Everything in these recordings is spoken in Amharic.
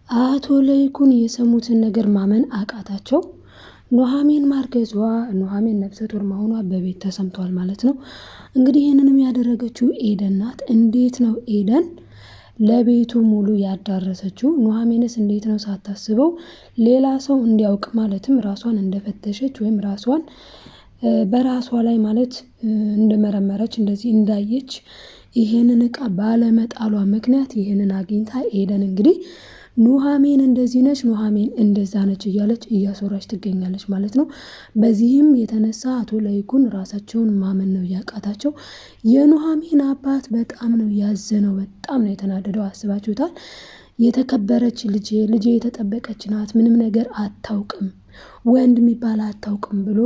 አቶ ለይኩን የሰሙትን ነገር ማመን አቃታቸው። ኑሐሚን ማርገዟ ኑሐሚን ነፍሰ ጡር መሆኗ በቤት ተሰምቷል ማለት ነው። እንግዲህ ይህንንም ያደረገችው ኤደን ናት። እንዴት ነው ኤደን ለቤቱ ሙሉ ያዳረሰችው? ኑሐሚንስ እንዴት ነው ሳታስበው ሌላ ሰው እንዲያውቅ ማለትም ራሷን እንደፈተሸች ወይም ራሷን በራሷ ላይ ማለት እንደመረመረች እንደዚህ እንዳየች ይሄንን እቃ ባለመጣሏ ምክንያት ይሄንን አግኝታ ኤደን እንግዲህ ኑሐሚን እንደዚህ ነች፣ ኑሐሚን እንደዛ ነች እያለች እያስወራች ትገኛለች ማለት ነው። በዚህም የተነሳ አቶ ለይኩን ራሳቸውን ማመን ነው ያቃታቸው። የኑሐሚን አባት በጣም ነው ያዘነው፣ በጣም ነው የተናደደው። አስባችሁታል? የተከበረች ልጄ የተጠበቀች ናት፣ ምንም ነገር አታውቅም፣ ወንድ የሚባል አታውቅም ብሎ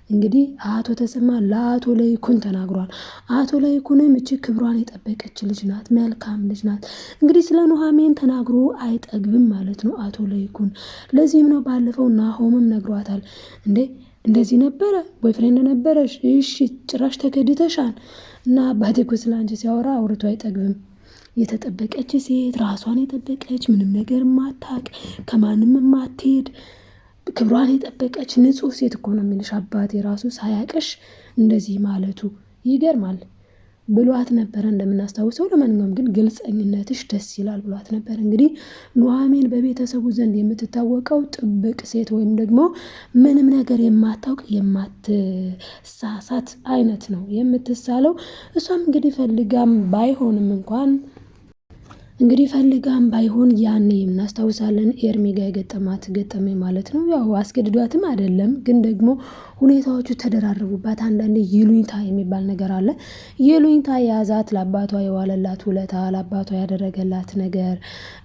እንግዲህ አቶ ተሰማ ለአቶ ለይኩን ተናግሯል። አቶ ለይኩንም እቺ ክብሯን የጠበቀች ልጅ ናት፣ መልካም ልጅ ናት። እንግዲህ ስለ ኑሐሚን ተናግሮ አይጠግብም ማለት ነው አቶ ለይኩን። ለዚህም ነው ባለፈው ናሆምም ነግሯታል። እንደዚህ ነበረ ቦይፍሬንድ ነበረሽ፣ እሺ ጭራሽ ተከድተሻል። እና አባቴ እኮ ስላንቺ ሲያወራ አውርቶ አይጠግብም። የተጠበቀች ሴት፣ ራሷን የጠበቀች፣ ምንም ነገር ማታቅ፣ ከማንም ማትሄድ፣ ክብሯን የጠበቀች ንጹህ ሴት እኮ ነው የሚልሽ አባቴ ራሱ ሳያቅሽ እንደዚህ ማለቱ ይገርማል ብሏት ነበረ እንደምናስታውሰው። ለማንኛውም ግን ግልጸኝነትሽ ደስ ይላል ብሏት ነበር። እንግዲህ ኑሐሚን በቤተሰቡ ዘንድ የምትታወቀው ጥብቅ ሴት ወይም ደግሞ ምንም ነገር የማታውቅ የማትሳሳት አይነት ነው የምትሳለው። እሷም እንግዲህ ፈልጋም ባይሆንም እንኳን ባይሆን ያኔ እናስታውሳለን ኤርሚ ጋር የገጠማት ገጠመኝ ማለት ነው። ያው አስገድዷትም አይደለም፣ ግን ደግሞ ሁኔታዎቹ ተደራረቡባት። አንዳንዴ ይሉኝታ የሚባል ነገር አለ። ይሉኝታ የያዛት ለአባቷ የዋለላት ውለታ፣ ለአባቷ ያደረገላት ነገር፣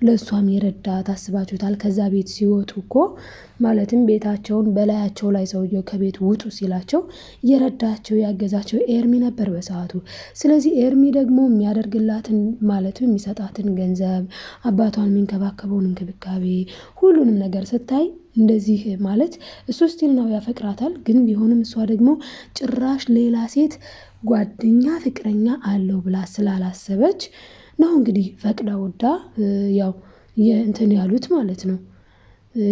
ለእሷም የረዳት አስባችሁታል። ከዛ ቤት ሲወጡ እኮ ማለትም ቤታቸውን በላያቸው ላይ ሰውየው ከቤት ውጡ ሲላቸው የረዳቸው ያገዛቸው ኤርሚ ነበር በሰዓቱ። ስለዚህ ኤርሚ ደግሞ የሚያደርግላትን ማለትም የሚሰጣትን ገንዘብ፣ አባቷን የሚንከባከበውን እንክብካቤ፣ ሁሉንም ነገር ስታይ እንደዚህ ማለት እሱ ስቲል ነው ያፈቅራታል። ግን ቢሆንም እሷ ደግሞ ጭራሽ ሌላ ሴት ጓደኛ ፍቅረኛ አለው ብላ ስላላሰበች ነው እንግዲህ ፈቅዳ ወዳ ያው እንትን ያሉት ማለት ነው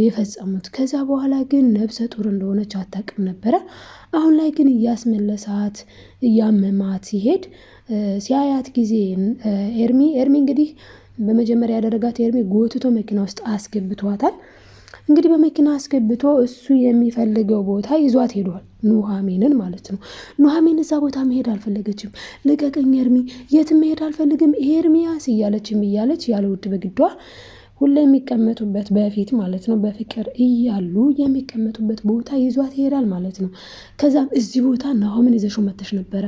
የፈጸሙት። ከዛ በኋላ ግን ነብሰ ጡር እንደሆነች አታውቅም ነበረ። አሁን ላይ ግን እያስመለሳት እያመማት ሲሄድ ሲያያት ጊዜ ኤርሚ እንግዲህ በመጀመሪያ ያደረጋት ኤርሚ ጎትቶ መኪና ውስጥ አስገብቷታል። እንግዲህ በመኪና አስገብቶ እሱ የሚፈልገው ቦታ ይዟት ሄዷል፣ ኑሐሚንን ማለት ነው። ኑሐሚን እዛ ቦታ መሄድ አልፈለገችም። ልቀቀኝ ኤርሚ፣ የትም መሄድ አልፈልግም ኤርሚያስ እያለች ያለ ውድ በግዷ ሁሌ የሚቀመጡበት በፊት ማለት ነው በፍቅር እያሉ የሚቀመጡበት ቦታ ይዟት ይሄዳል ማለት ነው። ከዛም እዚህ ቦታ ናሆምን ይዘሽው መተሽ ነበረ፣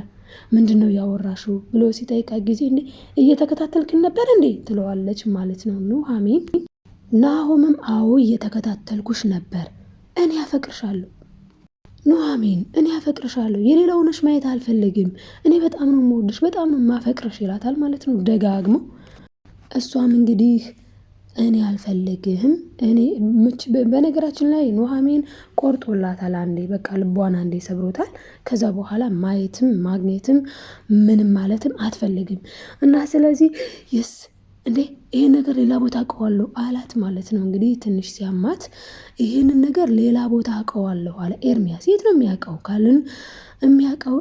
ምንድነው ያወራሽው ብሎ ሲጠይቃት ጊዜ እየተከታተልክን ነበር እንዴ ትለዋለች ማለት ነው ኑሐሚን። ናሆምም አዎ እየተከታተልኩሽ ነበር፣ እኔ አፈቅርሻለሁ ኑሐሚን፣ እኔ አፈቅርሻለሁ፣ የሌላውንሽ ማየት አልፈልግም፣ እኔ በጣም ነው የምወድሽ፣ በጣም ነው የማፈቅርሽ ይላታል ማለት ነው ደጋግሞ። እሷም እንግዲህ እኔ አልፈልግህም በነገራችን ላይ ኑሐሚን ቆርጦላታል አንዴ፣ በቃ ልቧን አንዴ ሰብሮታል። ከዛ በኋላ ማየትም ማግኘትም ምንም ማለትም አትፈልግም። እና ስለዚህ ይሄን ነገር ሌላ ቦታ አውቀዋለሁ አላት ማለት ነው። እንግዲህ ትንሽ ሲያማት ይሄንን ነገር ሌላ ቦታ አውቀዋለሁ አለ ኤርሚያስ። የት ነው የሚያውቀው ካልን የሚያውቀው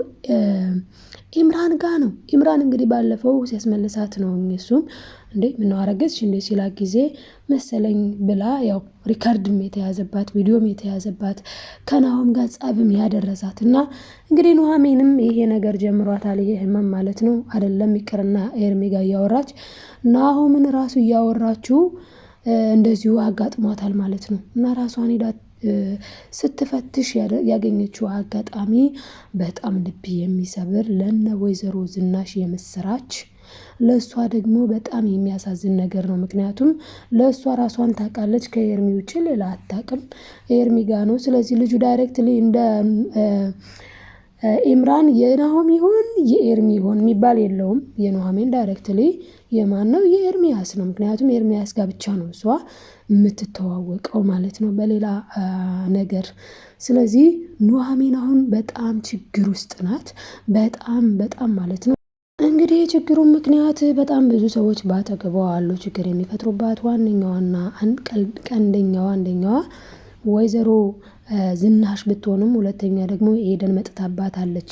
ኢምራን ጋ ነው። ኢምራን እንግዲህ ባለፈው ሲያስመልሳት ነው እሱም ምነው አረገዝሽ ሲላት ጊዜ መሰለኝ ብላ ያው ሪካርድም የተያዘባት ቪዲዮም የተያዘባት ከናሆም ጋር ጸብም ያደረሳት እና እንግዲህ ኑሐሚንም ይሄ ነገር ጀምሯታል። ይሄ ህመም ማለት ነው አይደለም ይቅርና ኤርሚ ጋር እያወራች ናሆምን ራሱ እያወራችው እንደዚሁ አጋጥሟታል ማለት ነው። እና ራሷን ሄዳ ስትፈትሽ ያገኘችው አጋጣሚ በጣም ልብ የሚሰብር ለነ ወይዘሮ ዝናሽ የምስራች፣ ለእሷ ደግሞ በጣም የሚያሳዝን ነገር ነው። ምክንያቱም ለእሷ ራሷን ታውቃለች፣ ከኤርሚ ውጭ ሌላ አታውቅም። ኤርሚ ጋ ነው። ስለዚህ ልጁ ዳይሬክትሊ እንደ ኢምራን የናሆም ይሆን የኤርሚ ይሆን የሚባል የለውም። የኑሐሚን ዳይሬክትሊ የማን ነው? የኤርሚያስ ነው። ምክንያቱም ኤርሚያስ ጋር ብቻ ነው እሷ የምትተዋወቀው ማለት ነው በሌላ ነገር። ስለዚህ ኑሐሚን አሁን በጣም ችግር ውስጥ ናት፣ በጣም ማለት ነው። እንግዲህ የችግሩ ምክንያት በጣም ብዙ ሰዎች ባጠገቧ አሉ ችግር የሚፈጥሩባት ዋነኛዋና አንደኛዋ ወይዘሮ ዝናሽ ብትሆንም ሁለተኛ ደግሞ ኤደን መጥታባታለች።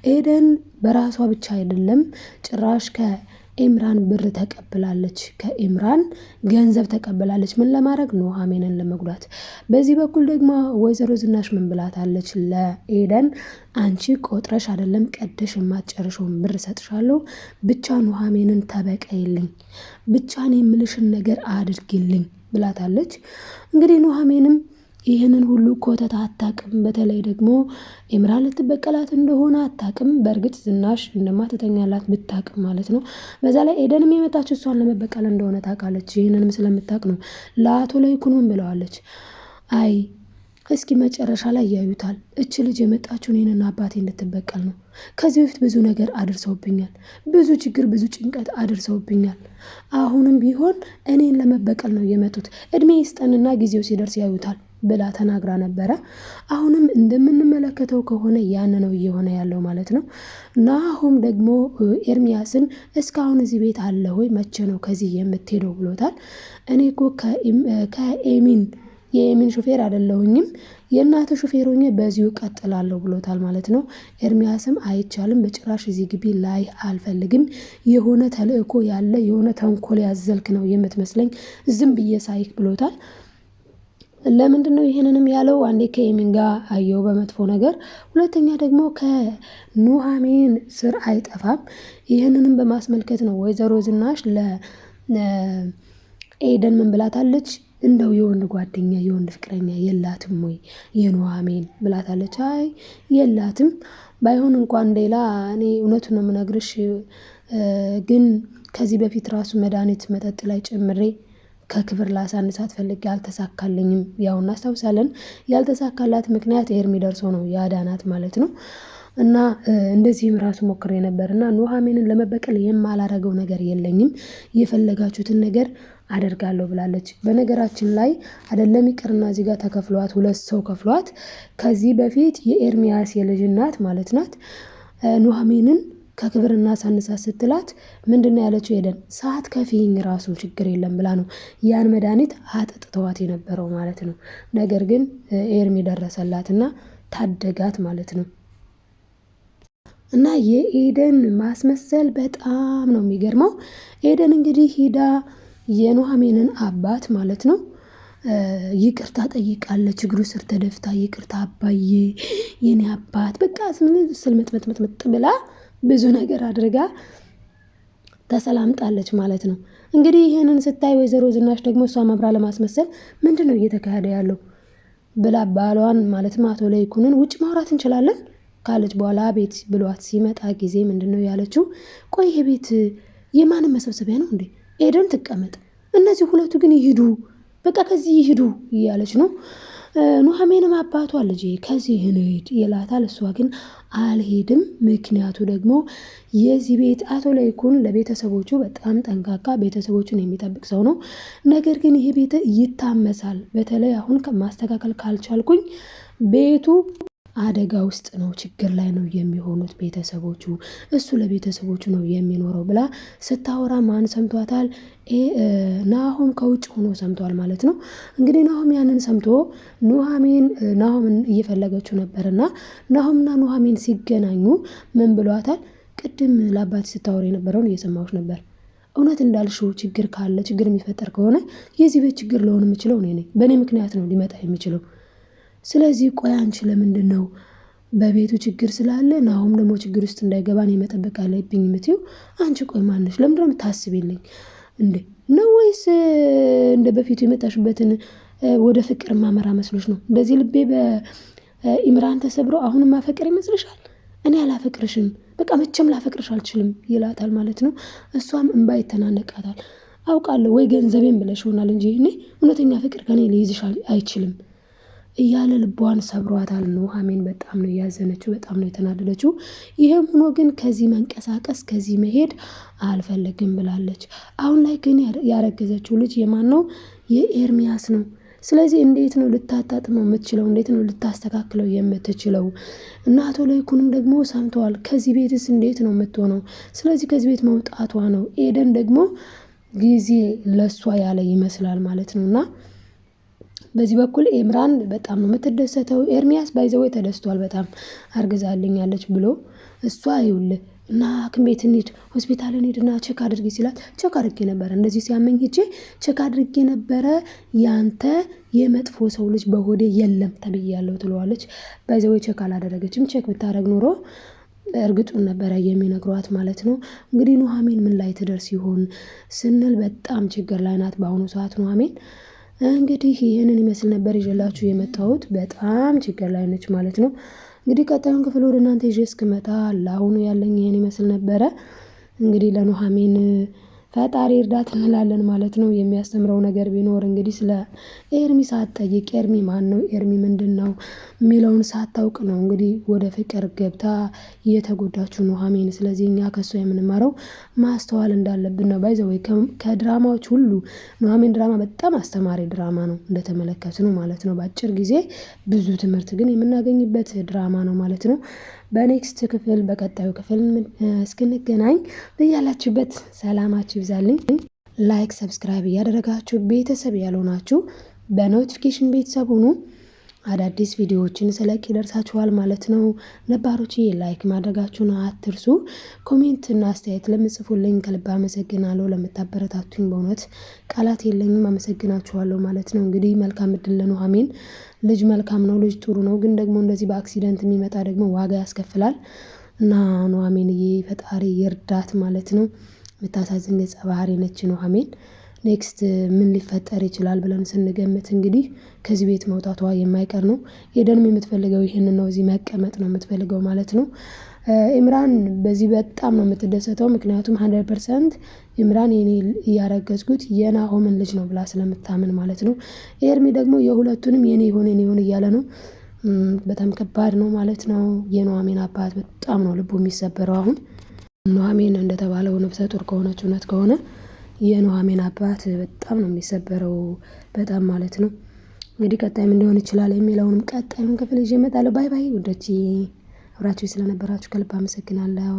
ኤደን በራሷ ብቻ አይደለም ጭራሽ ከኤምራን ብር ተቀብላለች። ከኤምራን ገንዘብ ተቀብላለች። ምን ለማድረግ? ኑሃሚንን ለመጉዳት። በዚህ በኩል ደግሞ ወይዘሮ ዝናሽ ምን ብላታለች ለኤደን? አንቺ ቆጥረሽ አይደለም ቀደሽ የማትጨርሸውን ብር ሰጥሻለሁ፣ ብቻ ኑሃሚንን ተበቀይልኝ፣ ብቻ እኔ የምልሽን ነገር አድርጊልኝ ብላታለች። እንግዲህ ኑሃሚንም ይህንን ሁሉ ኮተት አታቅም። በተለይ ደግሞ ኤምራን ልትበቀላት እንደሆነ አታቅም። በእርግጥ ዝናሽ እንደማትተኛላት ብታቅም ማለት ነው። በዛ ላይ ኤደንም የመጣችው እሷን ለመበቀል እንደሆነ ታውቃለች። ይህንንም ስለምታቅ ነው ለአቶ ለይኩን ምን ብለዋለች? አይ እስኪ መጨረሻ ላይ ያዩታል። እች ልጅ የመጣችው እኔንና አባቴ እንድትበቀል ነው። ከዚህ በፊት ብዙ ነገር አድርሰውብኛል። ብዙ ችግር፣ ብዙ ጭንቀት አድርሰውብኛል። አሁንም ቢሆን እኔን ለመበቀል ነው የመጡት። እድሜ ይስጠንና ጊዜው ሲደርስ ያዩታል ብላ ተናግራ ነበረ። አሁንም እንደምንመለከተው ከሆነ ያን ነው እየሆነ ያለው ማለት ነው። ናሆም ደግሞ ኤርሚያስን እስካሁን እዚህ ቤት አለ ወይ? መቼ ነው ከዚህ የምትሄደው ብሎታል። እኔ እኮ የኤሚን ሹፌር አይደለሁኝም፣ የእናተ ሹፌር ሆኜ በዚሁ ቀጥላለሁ ብሎታል ማለት ነው። ኤርሚያስም አይቻልም፣ በጭራሽ እዚህ ግቢ ላይ አልፈልግም፣ የሆነ ተልእኮ ያለ የሆነ ተንኮል ያዘልክ ነው የምትመስለኝ፣ ዝም ብዬ ሳይክ ብሎታል። ለምንድን ነው ይህንንም ያለው? አንዴ ከኤሚን ጋር አየው በመጥፎ ነገር፣ ሁለተኛ ደግሞ ከኑሃሚን ስር አይጠፋም። ይህንንም በማስመልከት ነው ወይዘሮ ዝናሽ ለኤደን ምን ብላታለች? እንደው የወንድ ጓደኛ የወንድ ፍቅረኛ የላትም ወይ የኑሃሚን ብላታለች። አይ የላትም፣ ባይሆን እንኳን ሌላ እኔ እውነቱን ነው የምነግርሽ፣ ግን ከዚህ በፊት ራሱ መድኃኒት መጠጥ ላይ ጨምሬ ከክብር ላሳንሳት ፈልጌ አልተሳካልኝም። ያው እናስታውሳለን፣ ያልተሳካላት ምክንያት ኤርሚ ደርሶ ነው ያዳናት ማለት ነው። እና እንደዚህም ራሱ ሞክሬ ነበር እና ኑሃሚንን ለመበቀል የማላረገው ነገር የለኝም፣ የፈለጋችሁትን ነገር አደርጋለሁ ብላለች። በነገራችን ላይ አይደለም ይቅርና እዚህ ጋር ተከፍሏት 2 ሰው ከፍሏት ከዚህ በፊት የኤርሚያስ የልጅ እናት ማለት ናት ኑሃሚንን ከክብርና ሳንሳ ስትላት ምንድነው ያለችው? ኤደን ሰዓት ከፊኝ ራሱ ችግር የለም ብላ ነው ያን መድኃኒት አጠጥተዋት የነበረው ማለት ነው። ነገር ግን ኤርሚ ደረሰላትና ታደጋት ማለት ነው። እና የኤደን ማስመሰል በጣም ነው የሚገርመው። ኤደን እንግዲህ ሂዳ የኑሃሚንን አባት ማለት ነው ይቅርታ ጠይቃለች። እግሩ ስር ተደፍታ ይቅርታ አባዬ፣ የኔ አባት፣ በቃ ስልምጥምጥምጥ ብላ ብዙ ነገር አድርጋ ተሰላምጣለች ማለት ነው። እንግዲህ ይህንን ስታይ ወይዘሮ ዝናሽ ደግሞ እሷ መብራ ለማስመሰል ምንድን ነው እየተካሄደ ያለው ብላ ባሏን ማለትም አቶ ለይኩንን ውጭ ማውራት እንችላለን ካለች በኋላ ቤት ብሏት ሲመጣ ጊዜ ምንድን ነው ያለችው? ቆይ ይሄ ቤት የማንም መሰብሰቢያ ነው እንዴ? ኤደን ትቀመጥ፣ እነዚህ ሁለቱ ግን ይሂዱ፣ በቃ ከዚህ ይሂዱ እያለች ነው። ኑሃሚንም አባቷ ልጄ ከዚህ እንሂድ ይላታል። እሷ ግን አልሄድም። ምክንያቱ ደግሞ የዚህ ቤት አቶ ለይኩን ለቤተሰቦቹ በጣም ጠንቃቃ፣ ቤተሰቦቹን የሚጠብቅ ሰው ነው። ነገር ግን ይሄ ቤት ይታመሳል። በተለይ አሁን ማስተካከል ካልቻልኩኝ ቤቱ አደጋ ውስጥ ነው፣ ችግር ላይ ነው የሚሆኑት ቤተሰቦቹ፣ እሱ ለቤተሰቦቹ ነው የሚኖረው ብላ ስታወራ ማን ሰምቷታል? ናሆም ከውጭ ሆኖ ሰምቷል ማለት ነው። እንግዲህ ናሆም ያንን ሰምቶ ናሆምን እየፈለገችው ነበርና ናሆምና ኑሃሚን ሲገናኙ ምን ብሏታል? ቅድም ለአባት ስታወር የነበረውን እየሰማሁሽ ነበር። እውነት እንዳልሽው ችግር ካለ ችግር የሚፈጠር ከሆነ የዚህ ቤት ችግር ልሆን የምችለው እኔ ነኝ። በእኔ ምክንያት ነው ሊመጣ የሚችለው። ስለዚህ ቆይ አንቺ ለምንድን ነው በቤቱ ችግር ስላለ ናሆም ደግሞ ችግር ውስጥ እንዳይገባ እኔ መጠበቅ አለብኝ የምትይው? አንቺ ቆይ ማነሽ? ለምንድን ነው የምታስቢልኝ እንዴ? ነው ወይስ እንደ በፊቱ የመጣሽበትን ወደ ፍቅር ማመራ መስሎሽ ነው? እንደዚህ ልቤ በኢምራን ተሰብሮ አሁንም ማፈቅር ይመስልሻል? እኔ አላፈቅርሽም፣ በቃ መቼም ላፈቅርሽ አልችልም ይላታል ማለት ነው። እሷም እንባ ይተናነቃታል። አውቃለሁ ወይ ገንዘቤን ብለሽ ይሆናል እንጂ እኔ እውነተኛ ፍቅር ከኔ ሊይዝሽ አይችልም እያለ ልቧን ሰብሯታል። ኑሃሚን በጣም ነው ያዘነችው፣ በጣም ነው የተናደደችው። ይሄም ሆኖ ግን ከዚህ መንቀሳቀስ ከዚህ መሄድ አልፈልግም ብላለች። አሁን ላይ ግን ያረገዘችው ልጅ የማን ነው? የኤርሚያስ ነው። ስለዚህ እንዴት ነው ልታጣጥመው የምትችለው? እንዴት ነው ልታስተካክለው የምትችለው? እና አቶ ለይኩንም ደግሞ ሰምተዋል። ከዚህ ቤትስ እንዴት ነው የምትሆነው? ስለዚህ ከዚህ ቤት መውጣቷ ነው። ኤደን ደግሞ ጊዜ ለሷ ያለ ይመስላል ማለት ነው። እና በዚህ በኩል ኤምራን በጣም ነው የምትደሰተው። ኤርሚያስ ባይዘወይ ተደስቷል በጣም አርግዛልኛለች ብሎ እሷ ይኸውልህ እና ሐኪም ቤት እንሂድ ሆስፒታል እንሂድና ቼክ አድርጊ ሲላት ቼክ አድርጌ ነበረ እንደዚህ ሲያመኝ ሄጄ ቼክ አድርጌ ነበረ ያንተ የመጥፎ ሰው ልጅ በሆዴ የለም ተብያለሁ ትለዋለች። ባይዘወይ ቼክ አላደረገችም። ቼክ ብታደርግ ኖሮ እርግጡን ነበረ የሚነግሯት ማለት ነው። እንግዲህ ኑሐሚን ምን ላይ ትደርስ ይሆን ስንል በጣም ችግር ላይ ናት በአሁኑ ሰዓት ኑሐሚን። እንግዲህ ይህንን ይመስል ነበር ይዤላችሁ የመጣሁት። በጣም ችግር ላይ ነች ማለት ነው። እንግዲህ ቀጣዩን ክፍል ወደ እናንተ ይዤ እስክመጣ ለአሁኑ ያለኝ ይህን ይመስል ነበረ። እንግዲህ ለኑሐሚን ፈጣሪ እርዳት እንላለን ማለት ነው። የሚያስተምረው ነገር ቢኖር እንግዲህ ስለ ኤርሚ ሳትጠይቅ ኤርሚ ማን ነው ኤርሚ ምንድን ነው የሚለውን ሳታውቅ ነው እንግዲህ ወደ ፍቅር ገብታ የተጎዳችው ኑሐሚን። ስለዚህ እኛ ከሷ የምንማረው ማስተዋል እንዳለብን ነው። ባይ ዘ ወይ ከድራማዎች ሁሉ ኑሐሚን ድራማ በጣም አስተማሪ ድራማ ነው እንደተመለከት ነው ማለት ነው። በአጭር ጊዜ ብዙ ትምህርት ግን የምናገኝበት ድራማ ነው ማለት ነው። በኔክስት ክፍል በቀጣዩ ክፍል እስክንገናኝ በያላችሁበት ሰላማችሁ ይብዛልኝ። ላይክ ሰብስክራይብ እያደረጋችሁ ቤተሰብ ያልሆናችሁ በኖቲፊኬሽን ቤተሰብ ሁኑ። አዳዲስ ቪዲዮዎችን ስለቅ ይደርሳችኋል ማለት ነው። ነባሮች ላይክ ማድረጋችሁን አትርሱ። ኮሜንት እና አስተያየት ለምጽፉልኝ ከልብ አመሰግናለሁ። ለምታበረታቱኝ በእውነት ቃላት የለኝም፣ አመሰግናችኋለሁ ማለት ነው። እንግዲህ መልካም እድል ለኑሐሚን። ልጅ መልካም ነው፣ ልጅ ጥሩ ነው። ግን ደግሞ እንደዚህ በአክሲደንት የሚመጣ ደግሞ ዋጋ ያስከፍላል እና ኑሐሚንዬ ፈጣሪ ይርዳት ማለት ነው። የምታሳዝን ገጸ ባህሪ ነች ኑሐሚን። ኔክስት ምን ሊፈጠር ይችላል ብለን ስንገምት እንግዲህ ከዚህ ቤት መውጣቷ የማይቀር ነው። ኤደንም የምትፈልገው ይህንን ነው፣ እዚህ መቀመጥ ነው የምትፈልገው ማለት ነው። ኢምራን በዚህ በጣም ነው የምትደሰተው። ምክንያቱም 100% ኢምራን የኔ እያረገዝኩት የናሆምን ልጅ ነው ብላ ስለምታምን ማለት ነው። ኤርሚ ደግሞ የሁለቱንም የኔ ይሆን እያለ ነው። በጣም ከባድ ነው ማለት ነው። የኑሐሚን አባት በጣም ነው ልቡ የሚሰበረው። አሁን ኑሐሚን እንደተባለው ነፍሰ ጡር ከሆነች እውነት ከሆነ የኑሐሚን አባት በጣም ነው የሚሰበረው፣ በጣም ማለት ነው። እንግዲህ ቀጣይም ሊሆን ይችላል የሚለውንም ቀጣዩን ክፍል ይዤ እመጣለሁ። ባይ ባይ ውዶቼ፣ አብራችሁ ስለነበራችሁ ከልብ አመሰግናለሁ።